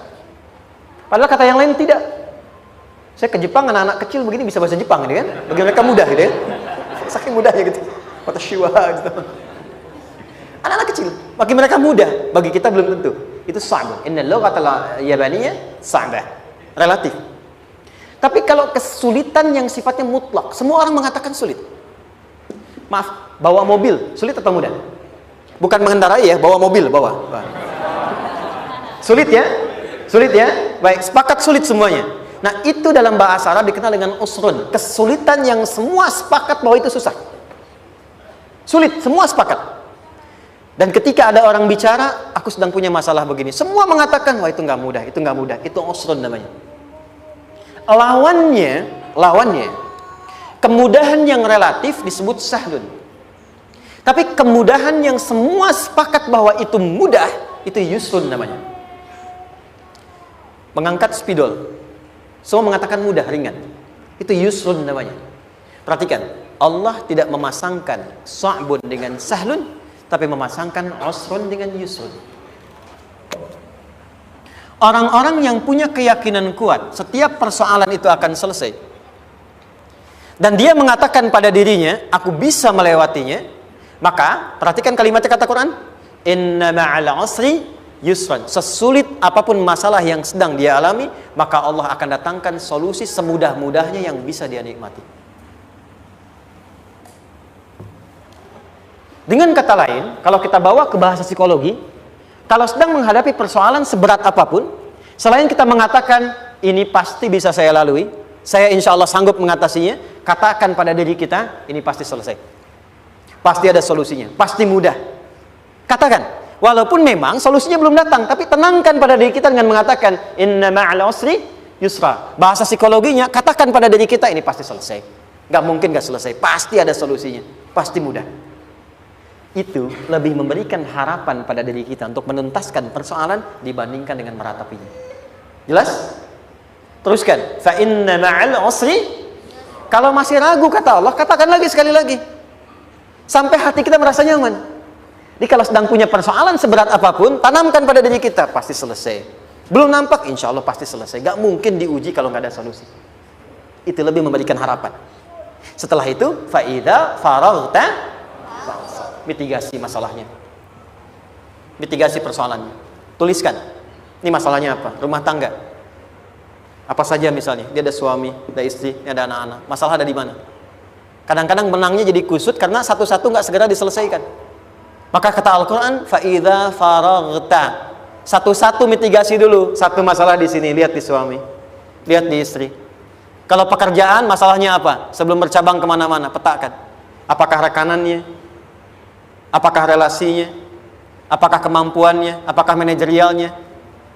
Padahal kata yang lain tidak. Saya ke Jepang, anak-anak kecil begini bisa bahasa Jepang, gitu kan? Bagi mereka mudah, gitu kan? Saking mudahnya gitu. Kata shiwa, gitu. Anak-anak kecil, bagi mereka mudah, bagi kita belum tentu. Itu sa'bun. Inna lughatal yabaniyah sa'bah. Relatif. Tapi kalau kesulitan yang sifatnya mutlak, semua orang mengatakan sulit. Maaf, bawa mobil, sulit atau mudah? Bukan mengendarai ya, bawa mobil, bawa. Sulit ya? Sulit ya? Baik, sepakat sulit semuanya. Nah, itu dalam bahasa Arab dikenal dengan usrun. Kesulitan yang semua sepakat bahwa itu susah. Sulit, semua sepakat. Dan ketika ada orang bicara, aku sedang punya masalah begini. Semua mengatakan, wah itu nggak mudah, itu nggak mudah. Itu usrun namanya. Lawannya, kemudahan yang relatif disebut sahlun. Tapi kemudahan yang semua sepakat bahwa itu mudah, itu yusrun namanya. Mengangkat spidol, semua mengatakan mudah, ringan. Itu yusrun namanya. Perhatikan, Allah tidak memasangkan sa'bun dengan sahlun, tapi memasangkan usrun dengan yusrun. Orang-orang yang punya keyakinan kuat, setiap persoalan itu akan selesai. Dan dia mengatakan pada dirinya, aku bisa melewatinya. Maka, perhatikan kalimatnya kata Quran. Inna ma'al usri yusran. Sesulit apapun masalah yang sedang dia alami, maka Allah akan datangkan solusi semudah-mudahnya yang bisa dia nikmati. Dengan kata lain, kalau kita bawa ke bahasa psikologi, Kalau sedang menghadapi persoalan seberat apapun, selain kita mengatakan, ini pasti bisa saya lalui, saya insya Allah sanggup mengatasinya, katakan pada diri kita, ini pasti selesai. Pasti ada solusinya, pasti mudah. Katakan. Walaupun memang solusinya belum datang, tapi tenangkan pada diri kita dengan mengatakan, inna ma'al usri yusra. Bahasa psikologinya, katakan pada diri kita, ini pasti selesai. Gak mungkin gak selesai, pasti ada solusinya, pasti mudah. Itu lebih memberikan harapan pada diri kita untuk menuntaskan persoalan dibandingkan dengan meratapinya. Jelas? Teruskan. Fa inna ma'al usri. Kalau masih ragu kata Allah, katakan lagi sekali lagi. Sampai hati kita merasa nyaman. Jadi kalau sedang punya persoalan seberat apapun, tanamkan pada diri kita, pasti selesai. Belum nampak, insya Allah pasti selesai. Gak mungkin diuji kalau gak ada solusi. Itu lebih memberikan harapan. Setelah itu, fa'idha faraghta, mitigasi masalahnya. Mitigasi persoalannya. Tuliskan. Ini masalahnya apa? Rumah tangga. Apa saja misalnya. Dia ada suami, ada istri, ada anak-anak. Masalah ada di mana? Kadang-kadang benangnya jadi kusut karena satu-satu gak segera diselesaikan. Maka kata Al-Quran, fa'idha faraghta. Satu-satu mitigasi dulu. Satu masalah di sini, lihat di suami, lihat di istri. Kalau pekerjaan, masalahnya apa? Sebelum bercabang kemana-mana, petakan. Apakah rekanannya? Apakah relasinya? Apakah kemampuannya? Apakah manajerialnya?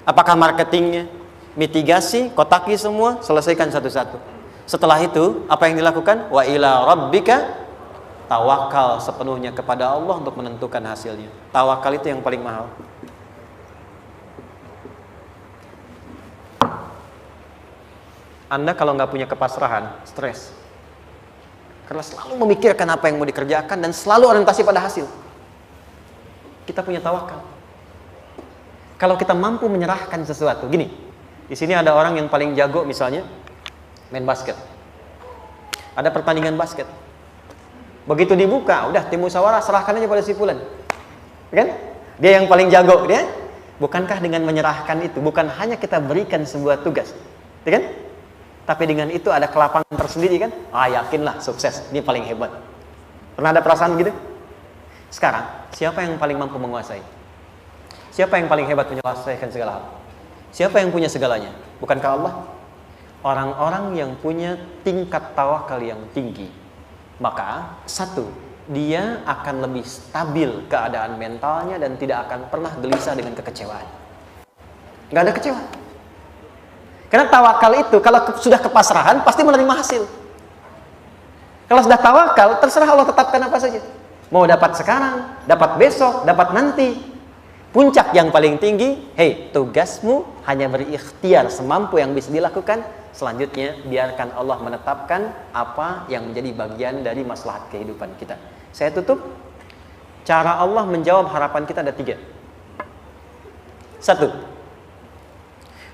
Apakah marketingnya? Mitigasi, kotaki semua, selesaikan satu-satu. Setelah itu, apa yang dilakukan? Wa ila rabbika, tawakal sepenuhnya kepada Allah untuk menentukan hasilnya. Tawakal itu yang paling mahal. Anda kalau nggak punya kepasrahan, stres. Karena selalu memikirkan apa yang mau dikerjakan dan selalu orientasi pada hasil. Kita punya tawakal. Kalau kita mampu menyerahkan sesuatu, gini. Di sini ada orang yang paling jago misalnya main basket. Ada pertandingan basket. Begitu dibuka, udah tim musyawarah serahkan aja pada si fulan. Kan? Dia yang paling jago, dia. Bukankah dengan menyerahkan itu bukan hanya kita berikan sebuah tugas, ya kan? Tapi dengan itu ada kelapangan tersendiri kan? Yakinlah sukses, ini paling hebat. Pernah ada perasaan gitu? Sekarang, siapa yang paling mampu menguasai? Siapa yang paling hebat menyelesaikan segala hal? Siapa yang punya segalanya? Bukankah Allah? Orang-orang yang punya tingkat tawakal yang tinggi, maka satu, dia akan lebih stabil keadaan mentalnya dan tidak akan pernah gelisah dengan kekecewaan. Gak ada kecewa. Karena tawakal itu kalau sudah kepasrahan pasti menerima hasil. Kalau sudah tawakal, terserah Allah tetapkan apa saja. Mau dapat sekarang, dapat besok, dapat nanti. Puncak yang paling tinggi, tugasmu hanya berikhtiar semampu yang bisa dilakukan. Selanjutnya, biarkan Allah menetapkan apa yang menjadi bagian dari maslahat kehidupan kita. Saya tutup. Cara Allah menjawab harapan kita ada 3. 1.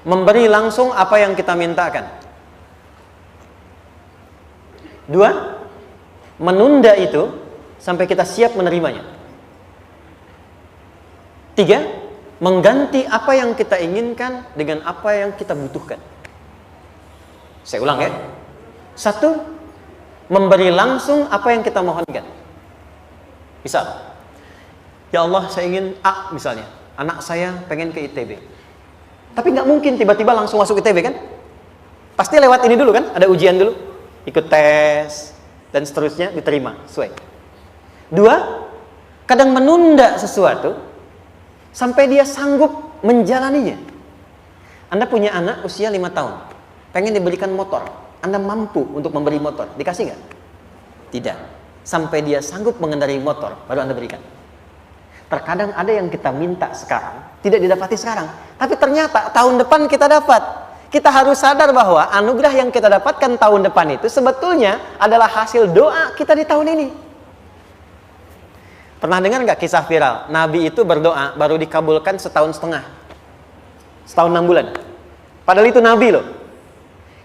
Memberi langsung apa yang kita mintakan. 2. Menunda itu sampai kita siap menerimanya. 3. Mengganti apa yang kita inginkan dengan apa yang kita butuhkan. Saya ulang ya. 1. Memberi langsung apa yang kita mohonkan. Misal, ya Allah saya ingin A misalnya. Anak saya pengen ke ITB. Tapi nggak mungkin tiba-tiba langsung masuk ITB kan? Pasti lewat ini dulu kan? Ada ujian dulu. Ikut tes. Dan seterusnya diterima. Sesuai. 2. Kadang menunda sesuatu sampai dia sanggup menjalaninya. Anda punya anak usia 5 tahun. Pengen diberikan motor, Anda mampu untuk memberi motor, dikasih nggak? Tidak. Sampai dia sanggup mengendarai motor, baru Anda berikan. Terkadang ada yang kita minta sekarang, tidak didapati sekarang. Tapi ternyata tahun depan kita dapat. Kita harus sadar bahwa anugerah yang kita dapatkan tahun depan itu sebetulnya adalah hasil doa kita di tahun ini. Pernah dengar nggak kisah viral? Nabi itu berdoa, baru dikabulkan setahun setengah. Setahun 6 bulan. Padahal itu Nabi loh.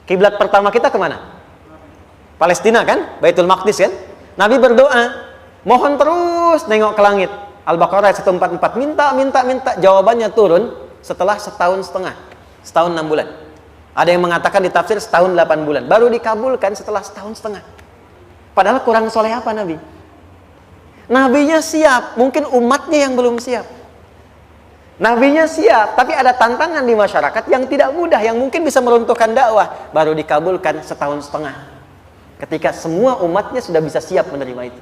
Kiblat pertama kita kemana? Palestina kan? Baitul Maqdis kan? Nabi berdoa, mohon terus nengok ke langit. Al-Baqarah 144, minta. Jawabannya turun setelah setahun setengah. Setahun 6 bulan. Ada yang mengatakan di tafsir setahun 8 bulan. Baru dikabulkan setelah setahun setengah. Padahal kurang soleh apa Nabi? Nabinya siap, mungkin umatnya yang belum siap. Nabinya siap, tapi ada tantangan di masyarakat yang tidak mudah, yang mungkin bisa meruntuhkan dakwah. Baru dikabulkan setahun setengah. Ketika semua umatnya sudah bisa siap menerima itu.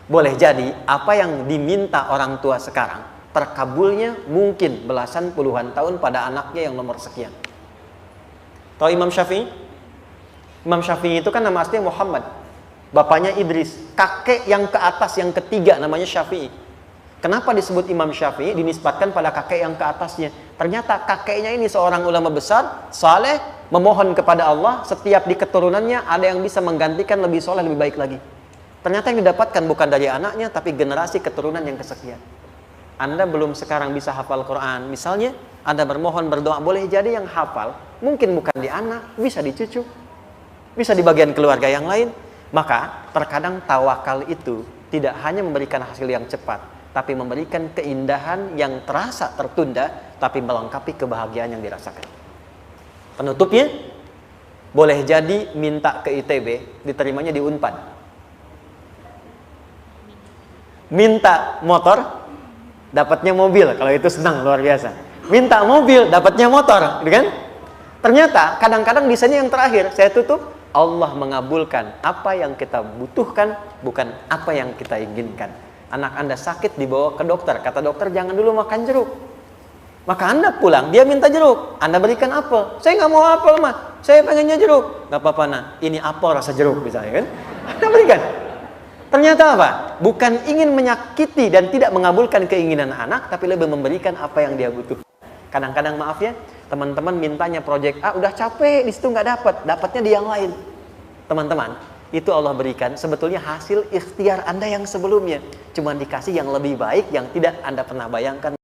Boleh jadi apa yang diminta orang tua sekarang, terkabulnya mungkin belasan puluhan tahun pada anaknya yang nomor sekian. Tahu Imam Syafi'i? Imam Syafi'i itu kan nama aslinya Muhammad. Bapaknya Idris. Kakek yang ke atas, yang ketiga namanya Syafi'i. Kenapa disebut Imam Syafi'i? Dinisbatkan pada kakek yang ke atasnya. Ternyata kakeknya ini seorang ulama besar, saleh, memohon kepada Allah. Setiap di keturunannya ada yang bisa menggantikan lebih soleh, lebih baik lagi. Ternyata yang didapatkan bukan dari anaknya, tapi generasi keturunan yang kesekian. Anda belum sekarang bisa hafal Quran. Misalnya, Anda bermohon, berdoa, boleh jadi yang hafal, mungkin bukan di anak, bisa di cucu, bisa di bagian keluarga yang lain. Maka, terkadang tawakal itu tidak hanya memberikan hasil yang cepat, tapi memberikan keindahan yang terasa tertunda, tapi melengkapi kebahagiaan yang dirasakan. Penutupnya, boleh jadi minta ke ITB, diterimanya di Unpad. Minta motor, dapatnya mobil. Kalau itu senang, luar biasa. Minta mobil, dapatnya motor, gitu kan? Ternyata, kadang-kadang desainnya yang terakhir, saya tutup, Allah mengabulkan apa yang kita butuhkan, bukan apa yang kita inginkan. Anak Anda sakit, dibawa ke dokter. Kata dokter, jangan dulu makan jeruk. Maka Anda pulang, dia minta jeruk. Anda berikan apel. Saya nggak mau apel, mah. Saya pengennya jeruk. Nggak apa-apa, nah. Ini apel rasa jeruk, misalnya kan. Anda berikan. Ternyata apa? Bukan ingin menyakiti dan tidak mengabulkan keinginan anak, tapi lebih memberikan apa yang dia butuh. Kadang-kadang maaf ya, teman-teman mintanya proyek A, udah capek, di situ nggak dapat. Dapatnya di yang lain. Teman-teman, itu Allah berikan sebetulnya hasil ikhtiar Anda yang sebelumnya. Cuma dikasih yang lebih baik yang tidak Anda pernah bayangkan